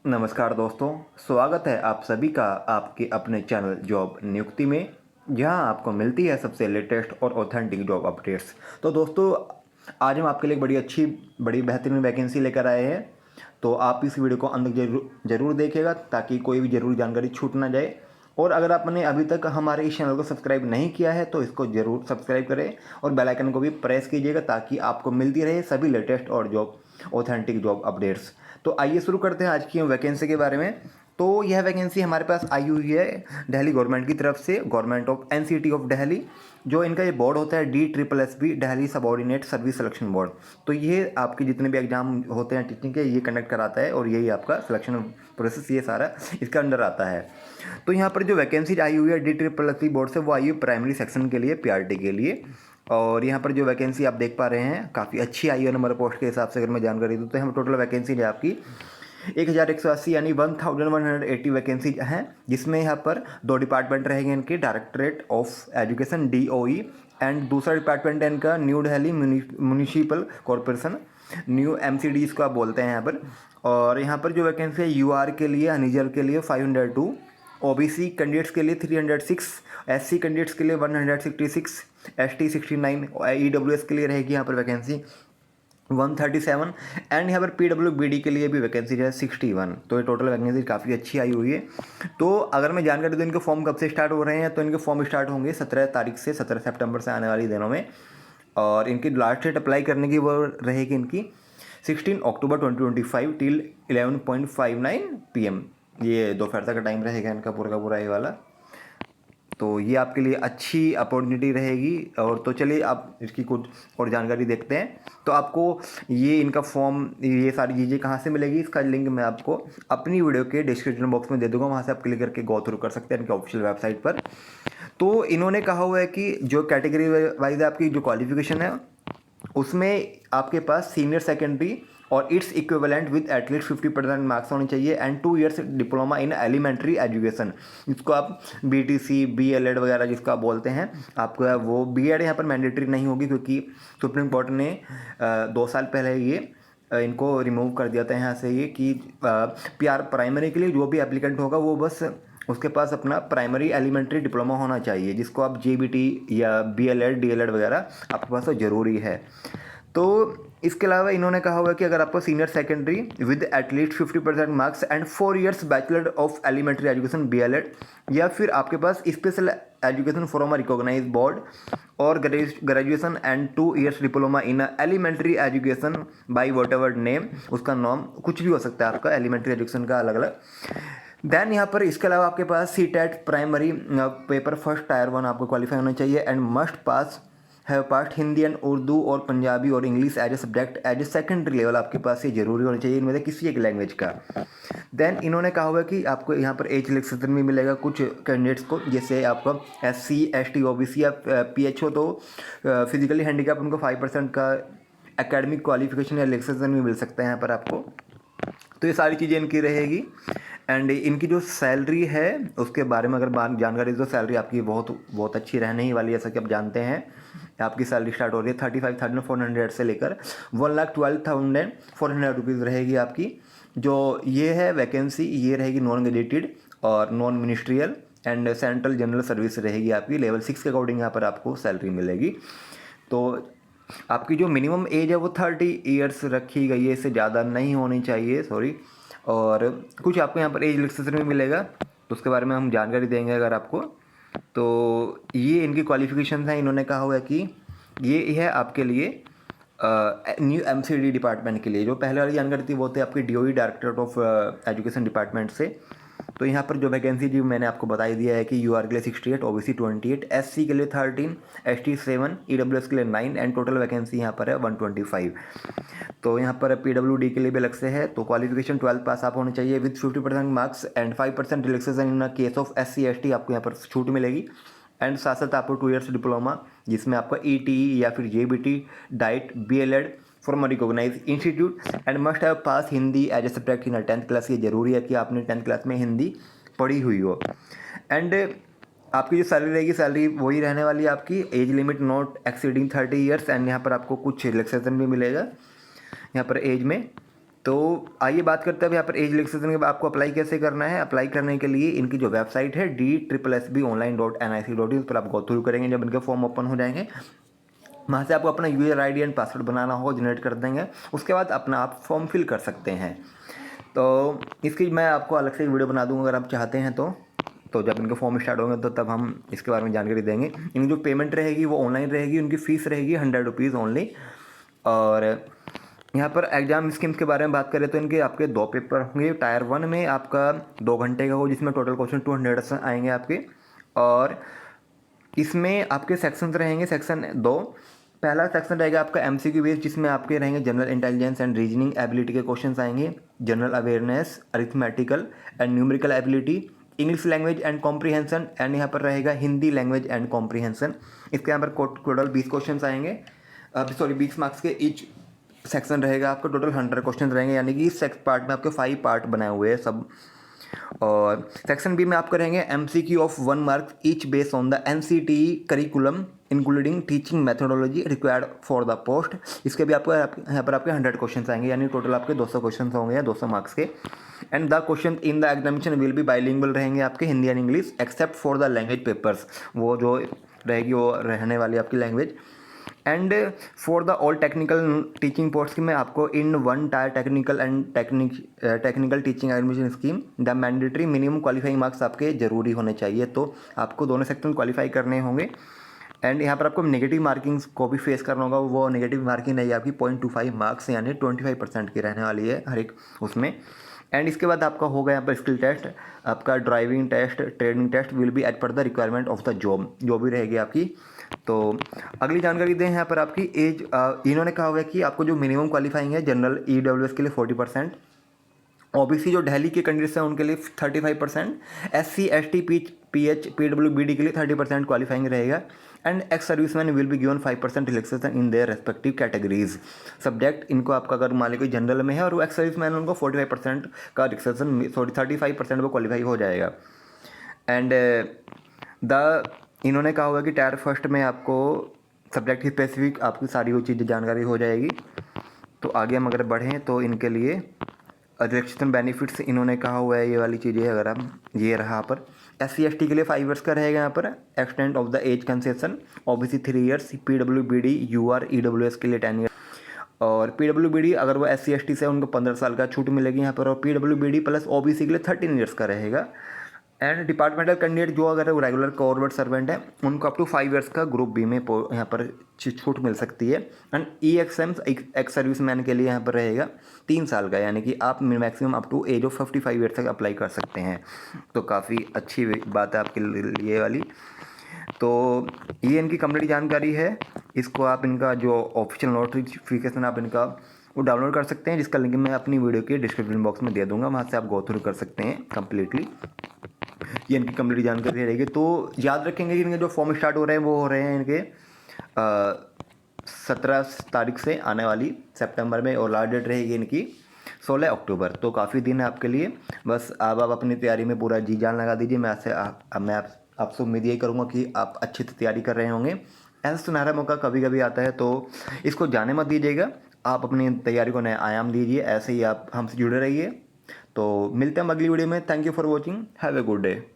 नमस्कार दोस्तों, स्वागत है आप सभी का आपके अपने चैनल जॉब नियुक्ति में, जहां आपको मिलती है सबसे लेटेस्ट और ऑथेंटिक जॉब अपडेट्स। तो दोस्तों, आज हम आपके लिए एक बड़ी बेहतरीन वैकेंसी लेकर आए हैं। तो आप इस वीडियो को अंत जरूर देखिएगा ताकि कोई भी ज़रूरी जानकारी छूट ना जाए। और अगर आपने अभी तक हमारे इस चैनल को सब्सक्राइब नहीं किया है तो इसको ज़रूर सब्सक्राइब करें और बेल आइकन को भी प्रेस कीजिएगा ताकि आपको मिलती रहे सभी लेटेस्ट और ऑथेंटिक जॉब अपडेट्स। तो आइए शुरू करते हैं आज की वैकेंसी के बारे में। तो यह वैकेंसी हमारे पास आई हुई है दिल्ली गवर्नमेंट की तरफ से, government of NCT of Delhi. जो इनका ये बोर्ड होता है DSSB, Delhi subordinate service selection board. तो ये आपके जितने भी एग्जाम होते हैं टीचिंग के, ये कंडक्ट कराता है और यही आपका सिलेक्शन प्रोसेस ये सारा इसका अंडर आता है। तो यहाँ पर जो वैकेंसी आई हुई है DSSB बोर्ड से, वो आई हुई प्राइमरी सेक्शन के लिए, PRT के लिए। और यहाँ पर जो वैकेंसी आप देख पा रहे हैं काफ़ी अच्छी आई है नंबर पोस्ट के हिसाब से। अगर मैं जानकारी दूँ तो हम टोटल वैकेंसी है आपकी 1180 यानी 1180 वैकेंसी हैं, जिसमें यहाँ पर 2 डिपार्टमेंट रहेंगे इनके, directorate of education DOE and दूसरा डिपार्टमेंट है इनका new Delhi municipal corporation, new MCD इसको आप बोलते हैं यहाँ पर। और यहाँ पर जो वैकेंसी है UR के लिए, अनिजल के लिए 502, OBC कैंडिडेट्स के लिए 306, SC कैंडिडेट्स के लिए 166, ST 69, EWS के लिए रहेगी यहाँ पर वैकेंसी 137 एंड यहाँ पर PWBD के लिए भी वैकेंसी है 61। तो ये टोटल वैकेंसी काफ़ी अच्छी आई हुई है। तो अगर मैं जानकारी दूँ इनके फॉर्म कब से स्टार्ट हो रहे हैं, तो इनके फॉर्म स्टार्ट होंगे 17 तारीख से, 17 सितंबर से आने वाली दिनों में। और इनकी लास्ट डेट अप्लाई करने की वो रहेगी इनकी 16 अक्टूबर 2025 टिल 11:59 PM। ये दोपहर तक का टाइम रहेगा इनका पूरा का पूरा ये वाला। तो ये आपके लिए अच्छी अपॉर्चुनिटी रहेगी। और तो चलिए आप इसकी कुछ और जानकारी देखते हैं। तो आपको ये इनका फॉर्म, ये सारी चीज़ें कहाँ से मिलेगी, इसका लिंक मैं आपको अपनी वीडियो के डिस्क्रिप्शन बॉक्स में दे दूँगा, वहाँ से आप क्लिक करके गो थ्रू कर सकते हैं इनके ऑफिशियल वेबसाइट पर। तो इन्होंने कहा हुआ है कि जो कैटेगरी वाइज आपकी जो क्वालिफिकेशन है, उसमें आपके पास सीनियर सेकेंडरी और it's equivalent with at least 50% marks होने चाहिए and 2 years diploma in elementary education, जिसको आप BTC BLED वगैरह जिसको आप बोलते हैं। आपका वो BEd यहाँ पर मैंडेटरी नहीं होगी, क्योंकि सुप्रीम कोर्ट ने 2 साल पहले ये इनको रिमूव कर दिया था यहाँ से, ये कि PR प्राइमरी के लिए जो भी एप्लीकेंट होगा वो बस उसके पास अपना प्राइमरी एलिमेंट्री डिप्लोमा होना चाहिए, जिसको आप JBT या BLED DLED वगैरह आपके पास तो ज़रूरी है। तो इसके अलावा इन्होंने कहा हुआ है कि अगर आपको senior secondary with at least 50% marks and 4 years bachelor of elementary education BLED, या फिर आपके पास special education from a recognised board और graduation and 2 years diploma in elementary education by whatever name, उसका नाम कुछ भी हो सकता है आपका एलिमेंट्री एजुकेशन का अलग अलग। देन यहाँ पर इसके अलावा आपके पास CTET primary paper first tier 1 आपको क्वालिफाई होना चाहिए and must pass have passed Hindi and Urdu और पंजाबी और English as a subject as a secondary level, आपके पास ये जरूरी होना चाहिए इनमें से किसी एक लैंग्वेज का। देन इन्होंने कहा हुआ कि आपको यहाँ पर एज रिलैक्सेशन भी मिलेगा कुछ कैंडिडेट्स को, जैसे आपको SC ST OBC या PH हो तो फिजिकली हैंडीकैप, उनको 5% का एकेडमिक क्वालिफिकेशन या रिलैक्सेशन भी मिल सकता है यहाँ पर आपको। तो ये सारी चीज़ें इनकी रहेगी। एंड इनकी जो सैलरी है उसके बारे में अगर जानकारी दो, सैलरी आपकी बहुत अच्छी रहने ही वाली है, जैसा कि आप जानते हैं। आपकी सैलरी स्टार्ट हो रही है 35,400 से लेकर 1,12,400 रुपीज़ रहेगी आपकी। जो ये है वैकेंसी, ये रहेगी नॉन गेजेटेड और non ministerial and central general service रहेगी आपकी। लेवल 6 के अकॉर्डिंग यहाँ पर आपको सैलरी मिलेगी। तो आपकी जो मिनिमम एज है वो 30 ईयर्स रखी गई है, इससे ज़्यादा नहीं होनी चाहिए, सॉरी। और कुछ आपको यहाँ पर एज रिलैक्सेशन भी मिलेगा, तो उसके बारे में हम जानकारी देंगे अगर आपको। तो ये इनकी क्वालिफिकेशन है। इन्होंने कहा हुआ है कि ये है आपके लिए न्यू MCD डिपार्टमेंट के लिए। जो पहले वाली जानकारी थी वो थे आपकी DOE directorate of education department से। तो यहाँ पर जो वैकेंसी जी मैंने आपको बता ही दिया है कि UR के लिए 68, OBC 28, SC के लिए 13, ST 7, EWS के लिए 9 एंड टोटल वैकेंसी यहाँ पर है 125। तो यहाँ पर PWD के लिए भी अलग से है। तो क्वालिफिकेशन 12 पास आप होने चाहिए with 50% marks and 5% relaxation in case of SC ST, आपको यहाँ पर छूट मिलेगी। एंड साथ साथ आपको 2 इयर्स डिप्लोमा, जिसमें आपका ETE या फिर JBT DIET BLED from a recognise institute and must have pass Hindi as a subject in 10th class. ये जरूरी है कि आपने 10th क्लास में हिंदी पढ़ी हुई हो। एंड आपकी जो सैलरी रहेगी, सैलरी वही रहने वाली है आपकी, age limit not exceeding 30 years. And यहाँ पर आपको कुछ रिलैक्सेशन भी मिलेगा यहाँ पर एज में। तो आइए बात करते हैं अब यहाँ पर एज रिलैक्सेशन के आपको अप्लाई कैसे करना है। अप्लाई करने के लिए इनकी जो वेबसाइट है DSSBonline.nic.in पर आप गो थ्रू करेंगे। जब इनके फॉर्म ओपन हो जाएंगे वहाँ से आपको अपना यूज़र आईडी एंड पासवर्ड बनाना होगा, जनरेट कर देंगे। उसके बाद अपना आप फॉर्म फिल कर सकते हैं। तो इसकी मैं आपको अलग से वीडियो बना दूँगा अगर आप चाहते हैं तो जब इनके फॉर्म स्टार्ट होंगे तो तब हम इसके बारे में जानकारी देंगे। इनकी जो पेमेंट रहेगी वो ऑनलाइन रहेगी, उनकी फ़ीस रहेगी 100 रुपीज़ ओनली। और यहाँ पर एग्ज़ाम स्कीम्स के बारे में बात करें तो इनके आपके 2 पेपर होंगे। टायर 1 में आपका 2 घंटे का हो, जिसमें टोटल क्वेश्चन 200 आएंगे आपके। और इसमें आपके सेक्शन रहेंगे। सेक्शन 2, पहला सेक्शन रहेगा आपका MCQ बेस्ड, जिसमें आपके रहेंगे general intelligence and reasoning ability के क्वेश्चंस आएंगे, general awareness, arithmetical and numerical ability, English language and comprehension, and यहाँ पर रहेगा हिंदी लैंग्वेज एंड कॉम्प्रीहेंशन। इसके यहाँ पर टोटल 20 क्वेश्चन आएंगे, 20 मार्क्स के ईच सेक्शन रहेगा आपका। टोटल 100 क्वेश्चन रहेंगे, यानी कि इस पार्ट में आपके 5 पार्ट बनाए हुए हैं सब। और सेक्शन बी में आपको रहेंगे MCQ of 1 marks each based on the NCTE curriculum including teaching methodology required for the post. इसके भी आपको यहाँ पर आपके 100 क्वेश्चन आएंगे, यानी टोटल आपके 200 क्वेश्चन होंगे या 200 मार्क्स के। And the question in the examination will be bilingual रहेंगे आपके, Hindi and English, except for the language papers. वो जो रहेगी वो रहने वाली आपकी language. And for the all technical teaching post में आपको इन 1 tyre technical and technical teaching admission scheme the mandatory minimum qualifying marks आपके ज़रूरी होने चाहिए। तो आपको दोनों सेक्शन क्वालिफाई करने होंगे। एंड यहाँ पर आपको नेगेटिव मार्किंग को भी फेस करना होगा। वो नेगेटिव मार्किंग नहीं, आपकी 0.25 मार्क्स यानी 25% की रहने वाली है हर एक उसमें। एंड इसके बाद आपका होगा यहाँ पर स्किल टेस्ट, आपका driving test, training test will be as per the requirement of the job, जो भी रहेगी आपकी। तो अगली जानकारी दें यहाँ पर आपकी एज, इन्होंने कहा हुआ है कि आपको जो मिनिमम क्वालिफाइंग है जनरल EWS के लिए 40%, OBC जो दिल्ली के कैंडिडेट्स हैं उनके लिए 35%, SC ST PH PWBD के लिए 30% क्वालिफाइंग रहेगा। And ex serviceman will be given 5% relaxation in their respective categories. Subject इनको आपका अगर मान लीजिए जनरल में है और वो एक्स सर्विसमैन उनको 45% का रिलैक्सेशन, 35% वो क्वालिफाई हो जाएगा। एंड इन्होंने कहा हुआ कि टायर फर्स्ट में आपको सब्जेक्ट स्पेसिफिक आपकी सारी वो चीज़ें जानकारी हो जाएगी। तो आगे हम अगर बढ़ें तो इनके लिए रिलैक्सेशन बेनिफिट्स इन्होंने कहा हुआ है, ये वाली चीज़ें अगर हम ये रहा पर SC ST के लिए 5 ईयर्स का रहेगा यहाँ पर extend of the age concession, OBC 3 years, PWBD UR EWS के लिए 10 ईयर्स। और PWBD अगर वो SC ST से उनको 15 साल का छूट मिलेगी यहाँ पर, और PWBD प्लस OBC के लिए 13 ईयर्स का रहेगा। एंड डिपार्टमेंटल कैंडिडेट जो अगर रेगुलर गवर्नमेंट सर्वेंट है उनको अप टू 5 ईयर्स का ग्रुप बी में यहाँ पर छूट मिल सकती है। And EXM ex service man के लिए यहाँ पर रहेगा 3 साल का, यानी कि आप maximum up to age of 55 years तक अप्लाई कर सकते हैं। तो काफ़ी अच्छी बात है आपके लिए वाली। तो ये इनकी कंप्लीट जानकारी है। इसको आप इनका जो ऑफिशियल नोटिफिकेशन आप इनका वो डाउनलोड कर सकते हैं, जिसका लिंक मैं अपनी वीडियो के डिस्क्रिप्शन बॉक्स में दे दूँगा, वहाँ से आप गो थ्रू कर सकते हैं कम्प्लीटली। ये इनकी कंप्लीट जानकारी रहेगी। तो याद रखेंगे कि इनके जो फॉर्म स्टार्ट हो रहे हैं वो हो रहे हैं इनके 17 तारीख से आने वाली सितंबर में, और लास्ट डेट रहेगी इनकी 16 अक्टूबर। तो काफ़ी दिन है आपके लिए। बस आप अपनी तैयारी में पूरा जी जान लगा दीजिए। मैं आपसे उम्मीद यही करूँगा कि आप अच्छी तैयारी कर रहे होंगे। ऐसा सुनहरा मौका कभी कभी आता है, तो इसको जाने मत दीजिएगा। आप अपनी तैयारी को नए आयाम दीजिए। ऐसे ही आप हमसे जुड़े रहिए। तो मिलते हैं अगली वीडियो में। Thank you for watching. Have a good day.